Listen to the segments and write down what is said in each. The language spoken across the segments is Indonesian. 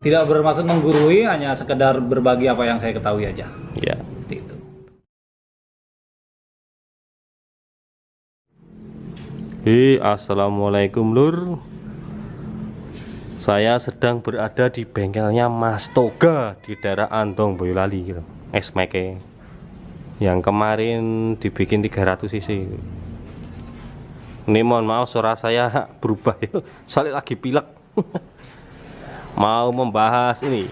Tidak bermaksud menggurui, hanya sekedar berbagi apa yang saya ketahui aja. Ya. Seperti itu. Assalamualaikum Lur. Saya sedang berada di bengkelnya Mas Toga di daerah Andong Boyolali gitu. X-Max yang kemarin dibikin 300 cc. Ini mohon maaf suara saya berubah ya, soalnya lagi pilek. Mau membahas ini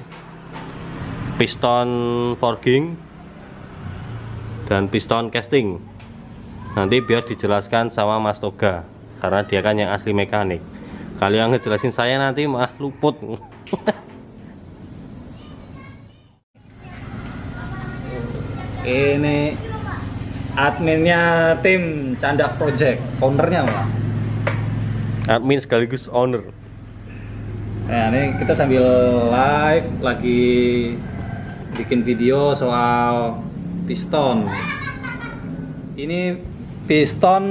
piston forging dan piston casting. Nanti biar dijelaskan sama Mas Toga, karena dia kan yang asli mekanik. Kalau yang ngejelasin saya nanti mah luput. Ini adminnya tim Candak Project, ownernya Pak. Admin sekaligus owner. Nah, ini kita sambil live lagi bikin video soal piston. Ini piston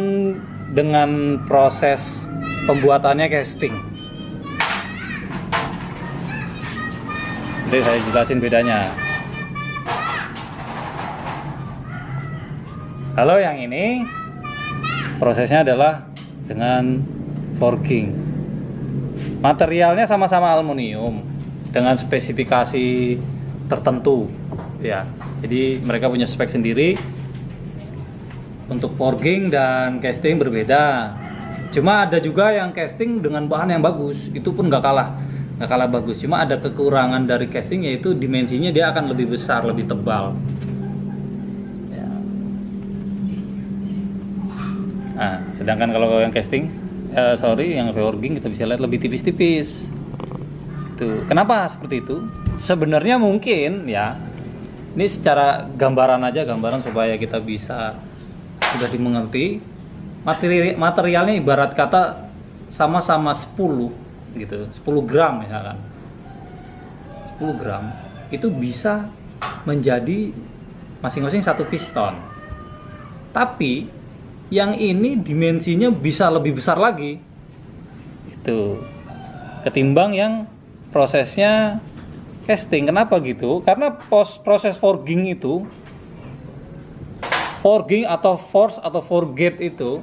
dengan proses pembuatannya casting. Nanti saya jelasin bedanya. Kalau yang ini prosesnya adalah dengan forging. Materialnya sama-sama aluminium dengan spesifikasi tertentu ya. Jadi mereka punya spek sendiri. Untuk forging dan casting berbeda. Cuma ada juga yang casting dengan bahan yang bagus, itu pun nggak kalah bagus. Cuma ada kekurangan dari casting, yaitu dimensinya dia akan lebih besar, lebih tebal. Ya. Nah, sedangkan kalau yang casting, yang forging kita bisa lihat lebih tipis-tipis. Itu. Kenapa seperti itu? Sebenarnya mungkin ya. Ini secara gambaran aja, gambaran supaya kita bisa sudah dimengerti. Materialnya ibarat kata sama-sama 10 gitu, 10 gram misalkan. 10 gram itu bisa menjadi masing-masing satu piston. Tapi yang ini dimensinya bisa lebih besar lagi. Itu ketimbang yang prosesnya casting. Kenapa gitu? Karena proses forging itu, forging atau force atau forget itu,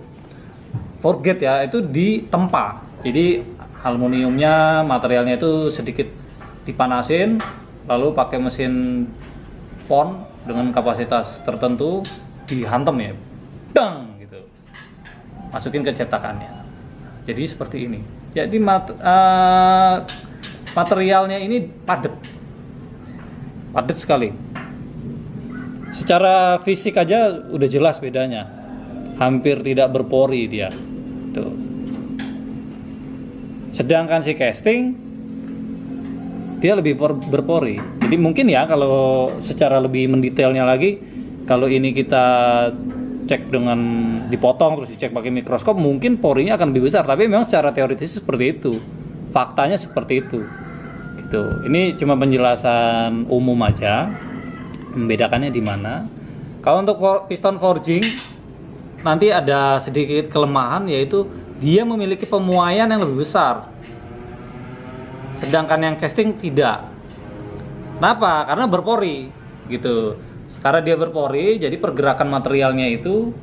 forget ya, itu ditempa. Jadi aluminiumnya, materialnya itu sedikit dipanasin, lalu pakai mesin pon dengan kapasitas tertentu dihantam ya, dang gitu, masukin ke cetakannya. Jadi seperti ini. Jadi materialnya ini padat sekali. Secara fisik aja udah jelas bedanya, hampir tidak berpori dia. Tuh. Sedangkan si casting dia lebih berpori. Jadi mungkin ya kalau secara lebih mendetailnya lagi, kalau ini kita cek dengan dipotong terus dicek pakai mikroskop, mungkin porinya akan lebih besar. Tapi memang secara teoritis seperti itu, faktanya seperti itu. Gitu. Ini cuma penjelasan umum aja. Membedakannya di mana? Kalau untuk piston forging nanti ada sedikit kelemahan, yaitu dia memiliki pemuaian yang lebih besar. Sedangkan yang casting tidak. Kenapa? Karena berpori gitu. Sekarang dia berpori, jadi pergerakan materialnya itu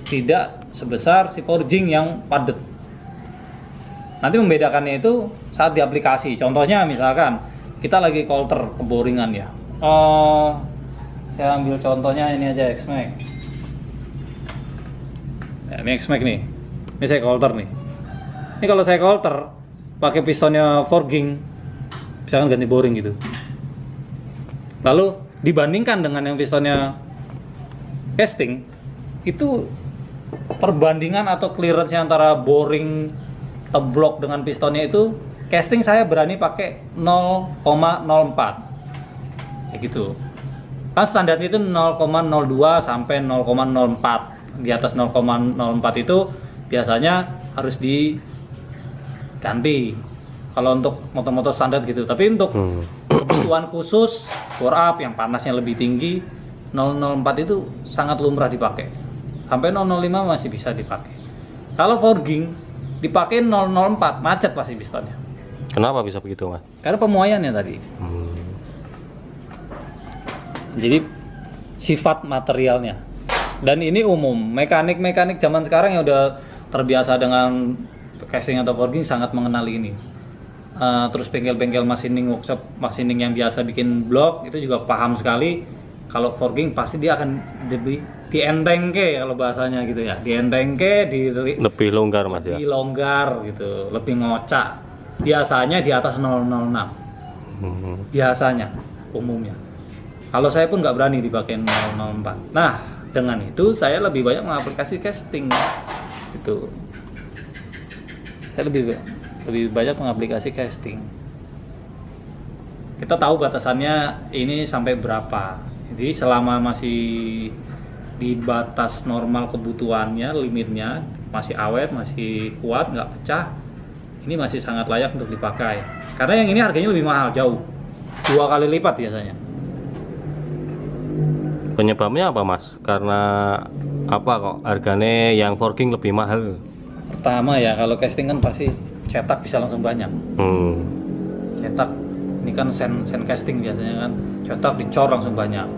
tidak sebesar si forging yang padat. Nanti membedakannya itu saat diaplikasi. Contohnya misalkan kita lagi coulter keboringan ya. Saya ambil contohnya ini aja, X-Max. Ya, ini X-Max nih. Ini saya coulter nih. Ini kalau saya coulter pakai pistonnya forging, misalkan ganti boring gitu. Lalu dibandingkan dengan yang pistonnya casting, itu perbandingan atau clearance antara boring teblok dengan pistonnya itu, casting saya berani pakai 0,04. Kayak gitu. Kan standarnya itu 0,02 sampai 0,04. Di atas 0,04 itu biasanya harus diganti kalau untuk motor-motor standar gitu. Tapi untuk kebutuhan khusus bore up yang panasnya lebih tinggi, 0,04 itu sangat lumrah dipakai. Sampai 0,05 masih bisa dipakai. Kalau forging dipakai 0,04 macet pasti pistonnya. Kenapa bisa begitu, Mas? Karena pemuaiannya tadi. Jadi sifat materialnya. Dan ini umum, mekanik-mekanik zaman sekarang yang udah terbiasa dengan casting atau forging sangat mengenali ini. Terus bengkel-bengkel machining, workshop machining yang biasa bikin blok itu juga paham sekali. Kalau forging pasti dia akan lebih dientengke kalau bahasanya gitu ya, dientengke, Lebih longgar, Mas, ya? lebih longgar gitu, lebih ngocak. Biasanya di atas 006. Biasanya, umumnya. Kalau saya pun nggak berani dipakai 004. Nah, dengan itu saya lebih banyak mengaplikasi casting. Itu. Saya lebih banyak mengaplikasi casting. Kita tahu batasannya ini sampai berapa. Jadi selama masih di batas normal kebutuhannya, limitnya masih awet, masih kuat, nggak pecah, ini masih sangat layak untuk dipakai. Karena yang ini harganya lebih mahal jauh, 2 kali lipat biasanya. Penyebabnya apa, Mas? Karena apa kok harganya yang forging lebih mahal? Pertama ya, kalau casting kan pasti cetak bisa langsung banyak. Cetak, ini kan sen casting biasanya kan, cetak dicor langsung banyak.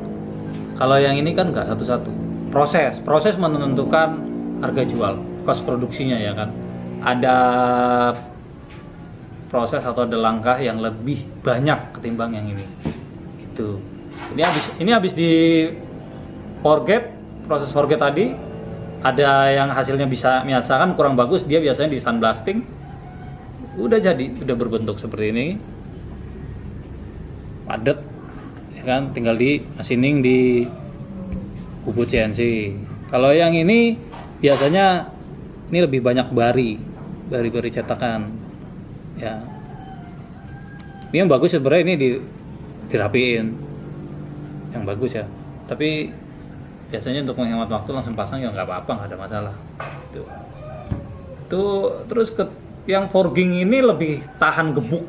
Kalau yang ini kan nggak satu-satu. Proses menentukan harga jual, cost produksinya ya kan. Ada proses atau ada langkah yang lebih banyak ketimbang yang ini. Gitu. Ini habis di forget, proses forget tadi ada yang hasilnya bisa misalkan kurang bagus, dia biasanya di sandblasting udah jadi, udah berbentuk seperti ini, padat ya kan, tinggal di machining di bubut CNC. Kalau yang ini biasanya ini lebih banyak bari cetakan ya. Ini yang bagus sebenarnya ini dirapiin yang bagus ya, tapi biasanya untuk menghemat waktu langsung pasang ya nggak apa-apa, nggak ada masalah. Tuh terus yang forging ini lebih tahan gebuk,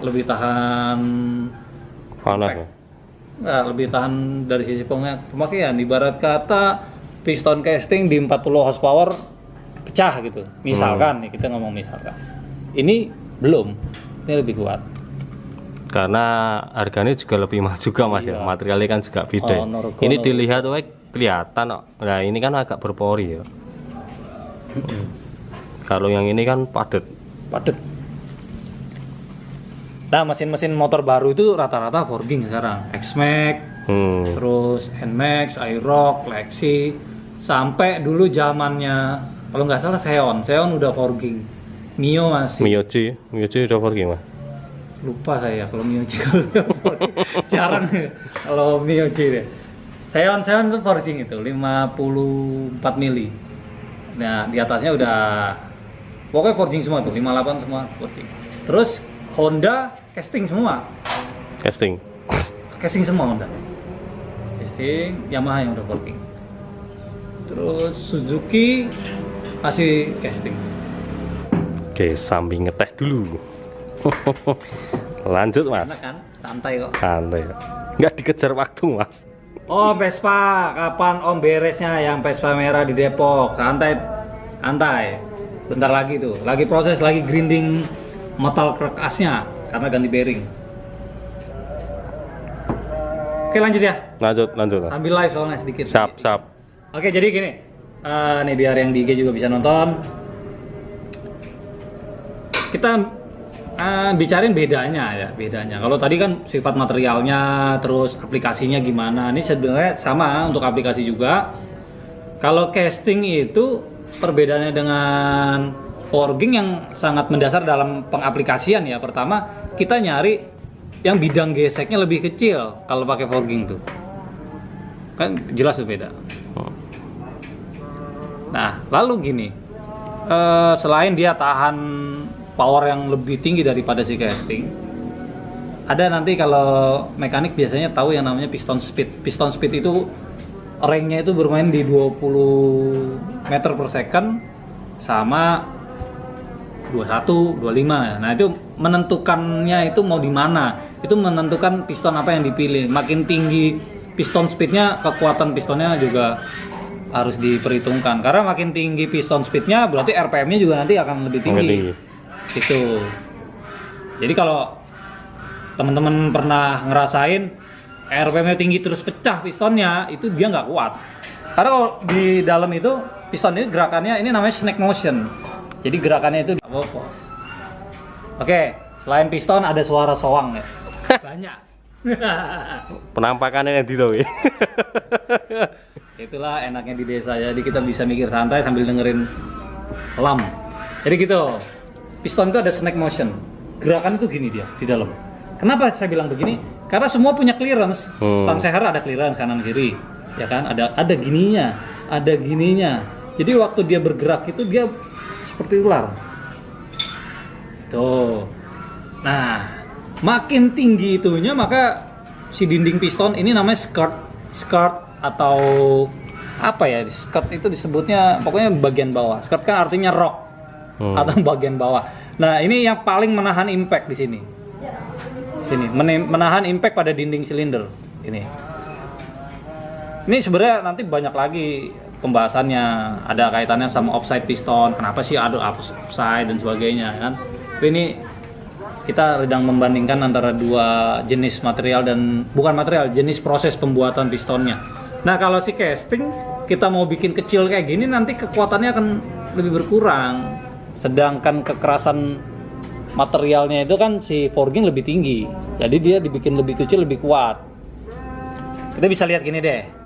lebih tahan panas ya? Nggak, lebih tahan dari sisi pemakaian. Ibarat kata piston casting di 40 horsepower pecah gitu, misalkan nih, kita ngomong misalkan ini belum, ini lebih kuat. Karena harganya juga lebih mahal juga, Mas, iya. ya. Materialnya kan juga beda. Ini dilihat kelihatan kok. Nah, ini kan agak berpori ya. Kalau yang ini kan padat. Nah, mesin-mesin motor baru itu rata-rata forging sekarang. X-Max, terus N-Max, Aerox, Lexi, sampai dulu zamannya kalau nggak salah Xeon udah forging. Mio masih. Miyoji udah forging, Mas. Lupa saya kalau Mioji, jarang kalau Mioji deh. Xeon itu forging itu 54 mili. Nah, di atasnya udah pokoknya forging semua tuh, 58 semua forging. Terus Honda casting semua. Casting semua Honda. Casting, Yamaha yang udah forging. Terus Suzuki masih casting. Oke, sambil ngeteh dulu. Lanjut, Mas. Enak kan? Santai kok. Santai. Nggak dikejar waktu, Mas. Oh, Vespa, kapan Om beresnya yang Vespa merah di Depok? Santai. Bentar lagi tuh. Lagi proses, lagi grinding metal krek asnya karena ganti bearing. Oke, lanjut ya. Lanjut. Ambil live soalnya sedikit. Siap. Oke, jadi gini. Nih biar yang di IG juga bisa nonton. Kita bicarain bedanya. Kalau tadi kan sifat materialnya, terus aplikasinya gimana. Ini sebenarnya sama untuk aplikasi juga. Kalau casting itu perbedaannya dengan forging yang sangat mendasar dalam pengaplikasian ya. Pertama, kita nyari yang bidang geseknya lebih kecil kalau pakai forging tuh. Kan jelas beda. Nah, lalu gini. Selain dia tahan power yang lebih tinggi daripada si casting, ada nanti kalau mekanik biasanya tahu yang namanya piston speed. Piston speed itu range-nya itu bermain di 20 meter per second sama 21, 25. Nah, itu menentukannya itu mau di mana. Itu menentukan piston apa yang dipilih. Makin tinggi piston speednya, kekuatan pistonnya juga harus diperhitungkan. Karena makin tinggi piston speednya berarti RPM-nya juga nanti akan lebih tinggi. Gitu. Jadi kalau teman-teman pernah ngerasain RPM-nya tinggi terus pecah pistonnya, itu dia nggak kuat. Karena kalau di dalam itu piston ini gerakannya ini namanya snake motion. Jadi gerakannya itu apa? Oke, selain piston ada suara soang ya. Banyak. Penampakannya yang di tahu ya. Itulah enaknya di desa. Jadi kita bisa mikir santai sambil dengerin lam. Jadi gitu. Piston itu ada snake motion. Gerakan itu gini dia di dalam. Kenapa saya bilang begini? Karena semua punya clearance. Stang seher ada clearance kanan kiri, ya kan? Ada gininya, ada gininya. Jadi waktu dia bergerak itu dia seperti ular. Tuh. Nah, makin tinggi itunya maka si dinding piston ini namanya skirt atau apa ya? Skirt itu disebutnya pokoknya bagian bawah. Skirt kan artinya rok atau bagian bawah. Nah, ini yang paling menahan impact di sini. Ini menahan impact pada dinding silinder ini sebenarnya nanti banyak lagi pembahasannya, ada kaitannya sama offside piston, kenapa sih ada offside dan sebagainya kan. Tapi ini kita sedang membandingkan antara dua jenis material dan bukan material, jenis proses pembuatan pistonnya. Nah kalau si casting kita mau bikin kecil kayak gini nanti kekuatannya akan lebih berkurang, sedangkan kekerasan materialnya itu kan si forging lebih tinggi, jadi dia dibikin lebih kecil lebih kuat. Kita bisa lihat gini deh.